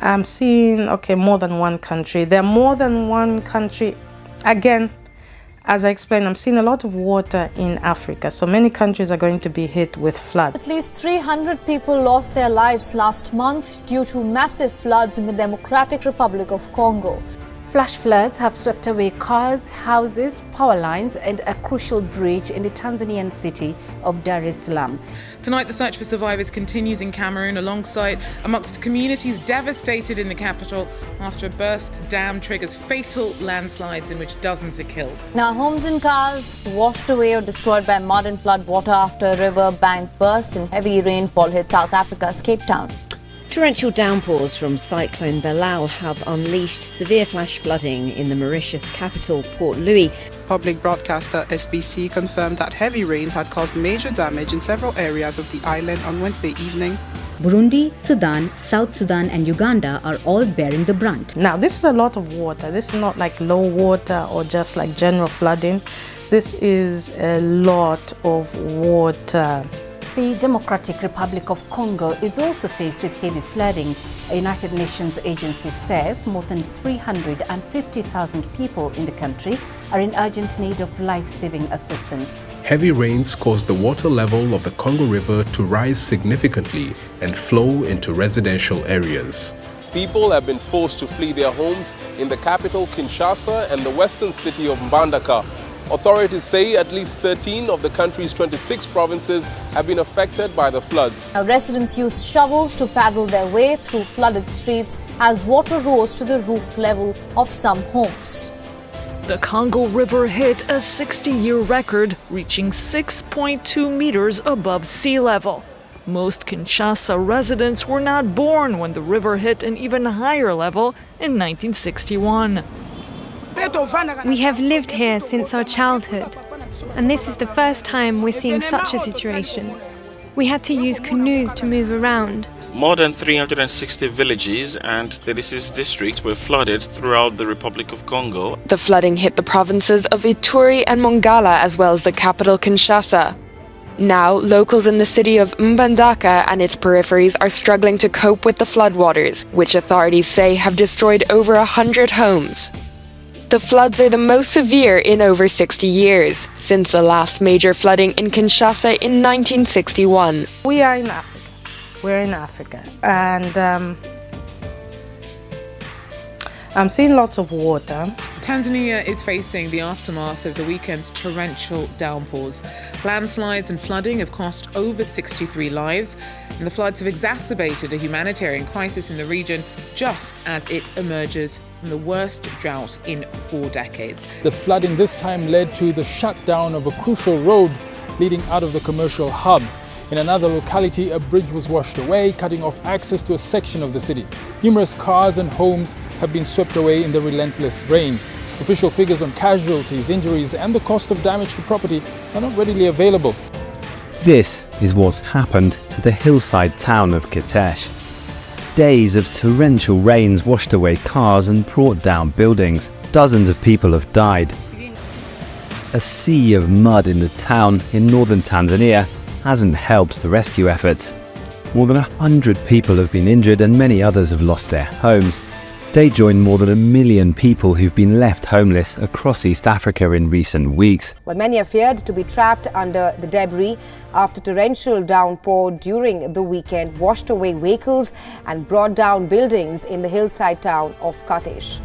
I'm seeing, more than one country. There are more than one country. Again, as I explained, I'm seeing a lot of water in Africa. So many countries are going to be hit with floods. At least 300 people lost their lives last month due to massive floods in the Democratic Republic of Congo. Flash floods have swept away cars, houses, power lines and a crucial bridge in the Tanzanian city of Dar es Salaam. Tonight, the search for survivors continues in Cameroon amongst communities devastated in the capital after a burst dam triggers fatal landslides in which dozens are killed. Now, homes and cars washed away or destroyed by mud and flood water after a river bank burst and heavy rainfall hit South Africa's Cape Town. Torrential downpours from Cyclone Belal have unleashed severe flash flooding in the Mauritius capital, Port Louis. Public broadcaster SABC confirmed that heavy rains had caused major damage in several areas of the island on Wednesday evening. Burundi, Sudan, South Sudan and Uganda are all bearing the brunt. Now, this is a lot of water. This is not like low water or just like general flooding. This is a lot of water. The Democratic Republic of Congo is also faced with heavy flooding. A United Nations agency says more than 350,000 people in the country are in urgent need of life-saving assistance. Heavy rains caused the water level of the Congo River to rise significantly and flow into residential areas. People have been forced to flee their homes in the capital Kinshasa and the western city of Mbandaka. Authorities say at least 13 of the country's 26 provinces have been affected by the floods. Now, residents used shovels to paddle their way through flooded streets as water rose to the roof level of some homes. The Congo River hit a 60-year record, reaching 6.2 meters above sea level. Most Kinshasa residents were not born when the river hit an even higher level in 1961. We have lived here since our childhood, and this is the first time we're seeing such a situation. We had to use canoes to move around. More than 360 villages and 36 districts were flooded throughout the Republic of Congo. The flooding hit the provinces of Ituri and Mongala as well as the capital Kinshasa. Now, locals in the city of Mbandaka and its peripheries are struggling to cope with the floodwaters, which authorities say have destroyed over 100 homes. The floods are the most severe in over 60 years, since the last major flooding in Kinshasa in 1961. We are in Africa. We're in Africa. And I'm seeing lots of water. Tanzania is facing the aftermath of the weekend's torrential downpours. Landslides and flooding have cost over 63 lives, and the floods have exacerbated a humanitarian crisis in the region just as it emerges from the worst drought in 4 decades. The flooding this time led to the shutdown of a crucial road leading out of the commercial hub. In another locality, a bridge was washed away, cutting off access to a section of the city. Numerous cars and homes have been swept away in the relentless rain. Official figures on casualties, injuries and the cost of damage to property are not readily available. This is what's happened to the hillside town of Kitesh. Days of torrential rains washed away cars and brought down buildings. Dozens of people have died. A sea of mud in the town in northern Tanzania hasn't helped the rescue efforts. More than 100 people have been injured and many others have lost their homes. They join more than 1 million people who've been left homeless across East Africa in recent weeks. Well, many are feared to be trapped under the debris after torrential downpour during the weekend washed away vehicles and brought down buildings in the hillside town of Kitesh.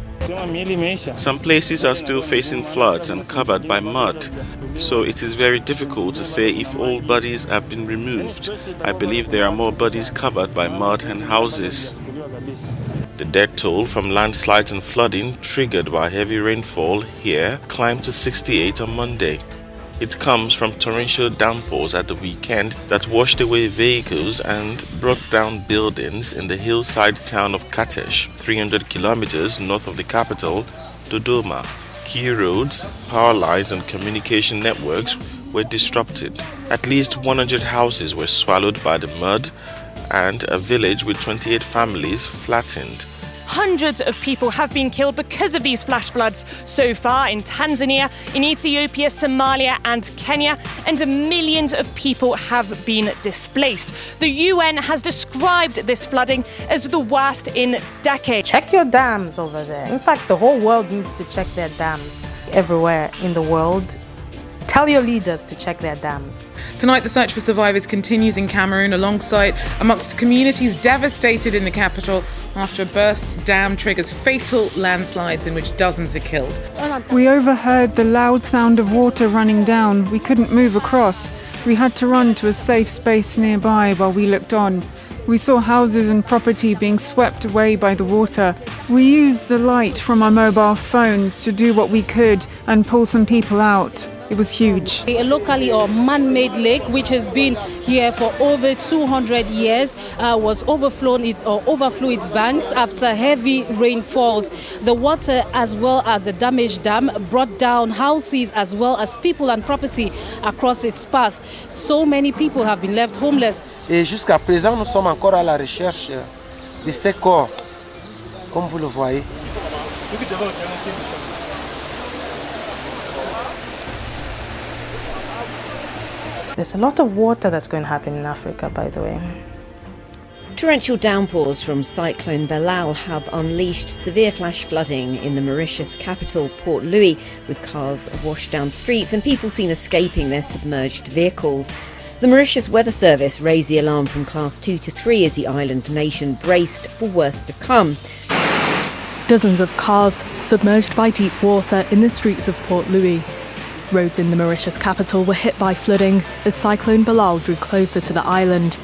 Some places are still facing floods and covered by mud, so it is very difficult to say if all bodies have been removed. I believe there are more bodies covered by mud and houses. The death toll from landslides and flooding triggered by heavy rainfall here climbed to 68 on Monday. It comes from torrential downpours at the weekend that washed away vehicles and brought down buildings in the hillside town of Kitesh, 300 kilometers north of the capital, Dodoma. Key roads, power lines and communication networks were disrupted. At least 100 houses were swallowed by the mud and a village with 28 families flattened. Hundreds of people have been killed because of these flash floods so far in Tanzania, in Ethiopia, Somalia and Kenya, and millions of people have been displaced. The UN has described this flooding as the worst in decades. Check your dams over there. In fact, the whole world needs to check their dams. Everywhere in the world, tell your leaders to check their dams. Tonight, the search for survivors continues in Cameroon amongst communities devastated in the capital after a burst dam triggers fatal landslides in which dozens are killed. We overheard the loud sound of water running down. We couldn't move across. We had to run to a safe space nearby while we looked on. We saw houses and property being swept away by the water. We used the light from our mobile phones to do what we could and pull some people out. It was huge. A locally or man-made lake, which has been here for over 200 years, was overflew its banks after heavy rainfalls. The water, as well as the damaged dam, brought down houses as well as people and property across its path. So many people have been left homeless. Et jusqu'à présent, nous sommes encore à la recherche de ces corps, comme vous le voyez. There's a lot of water that's going to happen in Africa, by the way. Torrential downpours from Cyclone Belal have unleashed severe flash flooding in the Mauritius capital, Port Louis, with cars washed down streets and people seen escaping their submerged vehicles. The Mauritius Weather Service raised the alarm from Class 2 to 3 as the island nation braced for worse to come. Dozens of cars submerged by deep water in the streets of Port Louis. Roads in the Mauritius capital were hit by flooding as Cyclone Belal drew closer to the island.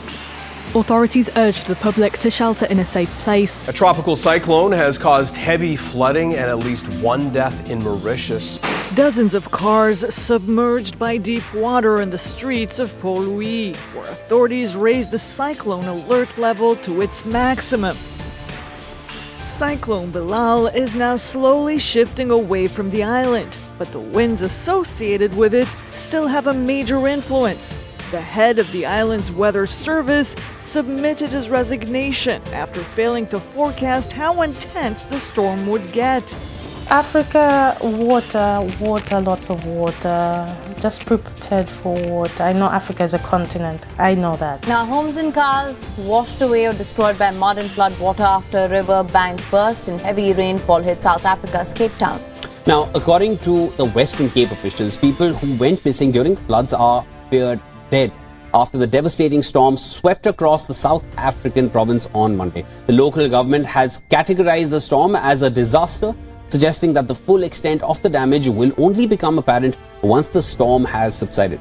Authorities urged the public to shelter in a safe place. A tropical cyclone has caused heavy flooding and at least one death in Mauritius. Dozens of cars submerged by deep water in the streets of Port Louis, where authorities raised the cyclone alert level to its maximum. Cyclone Belal is now slowly shifting away from the island, but the winds associated with it still have a major influence. The head of the island's weather service submitted his resignation after failing to forecast how intense the storm would get. Africa, water, lots of water. Just be prepared for water. I know Africa is a continent. I know that. Now, homes and cars washed away or destroyed by mud and flood water after a river bank burst and heavy rainfall hit South Africa's Cape Town. Now, according to the Western Cape officials, people who went missing during floods are feared dead after the devastating storm swept across the South African province on Monday. The local government has categorized the storm as a disaster, suggesting that the full extent of the damage will only become apparent once the storm has subsided.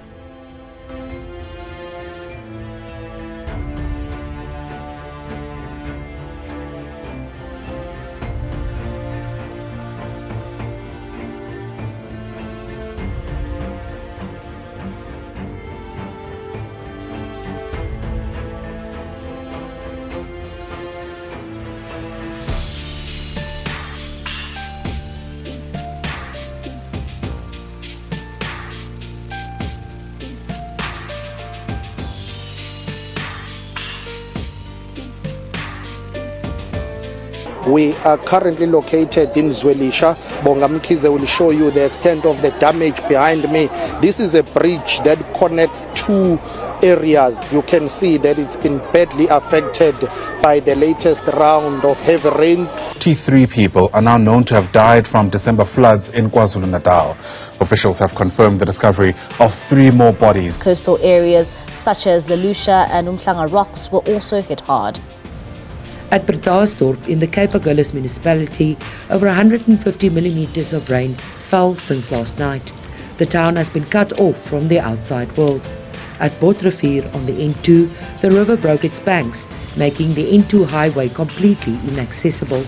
We are currently located in Zwelisha. Bongamkize will show you the extent of the damage behind me. This is a bridge that connects two areas. You can see that it's been badly affected by the latest round of heavy rains. 23 people are now known to have died from December floods in KwaZulu-Natal. Officials have confirmed the discovery of 3 more bodies. Coastal areas such as the Lucia and Umhlanga Rocks were also hit hard. At Bredasdorp in the Cape Agulhas municipality, over 150 millimeters of rain fell since last night. The town has been cut off from the outside world. At Botrivier on the N2, the river broke its banks, making the N2 highway completely inaccessible.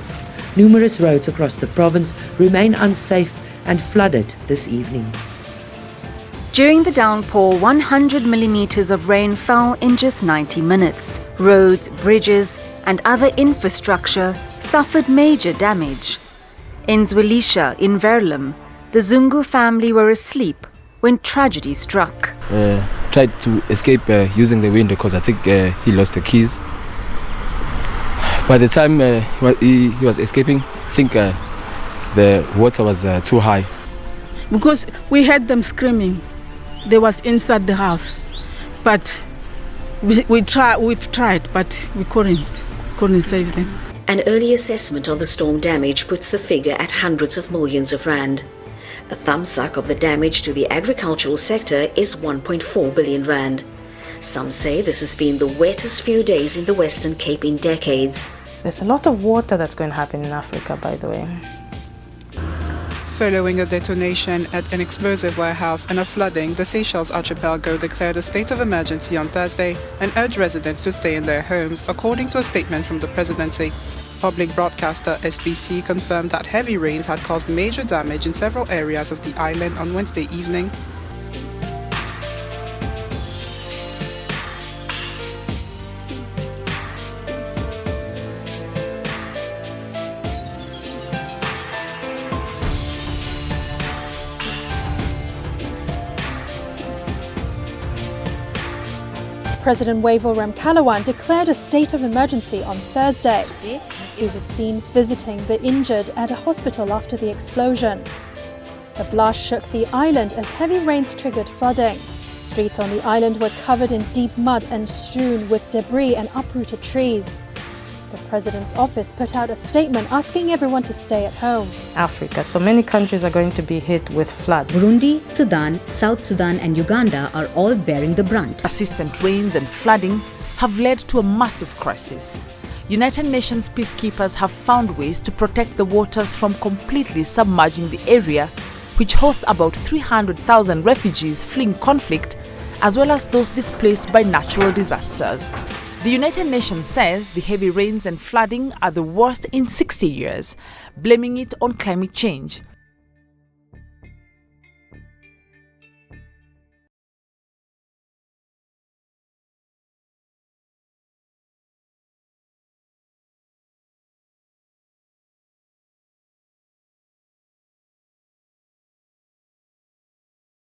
Numerous roads across the province remain unsafe and flooded this evening. During the downpour, 100 millimeters of rain fell in just 90 minutes. Roads, bridges, and other infrastructure suffered major damage. In Zwelisha, in Verulam, the Zungu family were asleep when tragedy struck. Tried to escape using the window because I think he lost the keys. By the time he was escaping, I think the water was too high. Because we heard them screaming. They was inside the house. But we've tried, but we couldn't save them. An early assessment of the storm damage puts the figure at hundreds of millions of rand. A thumbsuck of the damage to the agricultural sector is 1.4 billion rand. Some say this has been the wettest few days in the Western Cape in decades. There's a lot of water that's going to happen in Africa, by the way. Following a detonation at an explosive warehouse and a flooding, the Seychelles archipelago declared a state of emergency on Thursday and urged residents to stay in their homes, according to a statement from the presidency. Public broadcaster SABC confirmed that heavy rains had caused major damage in several areas of the island on Wednesday evening. President Wion Ramkalawan declared a state of emergency on Thursday. He was seen visiting the injured at a hospital after the explosion. The blast shook the island as heavy rains triggered flooding. Streets on the island were covered in deep mud and strewn with debris and uprooted trees. The president's office put out a statement asking everyone to stay at home. Africa, so many countries are going to be hit with flood. Burundi, Sudan, South Sudan and Uganda are all bearing the brunt. Persistent rains and flooding have led to a massive crisis. United Nations peacekeepers have found ways to protect the waters from completely submerging the area, which hosts about 300,000 refugees fleeing conflict, as well as those displaced by natural disasters. The United Nations says the heavy rains and flooding are the worst in 60 years, blaming it on climate change.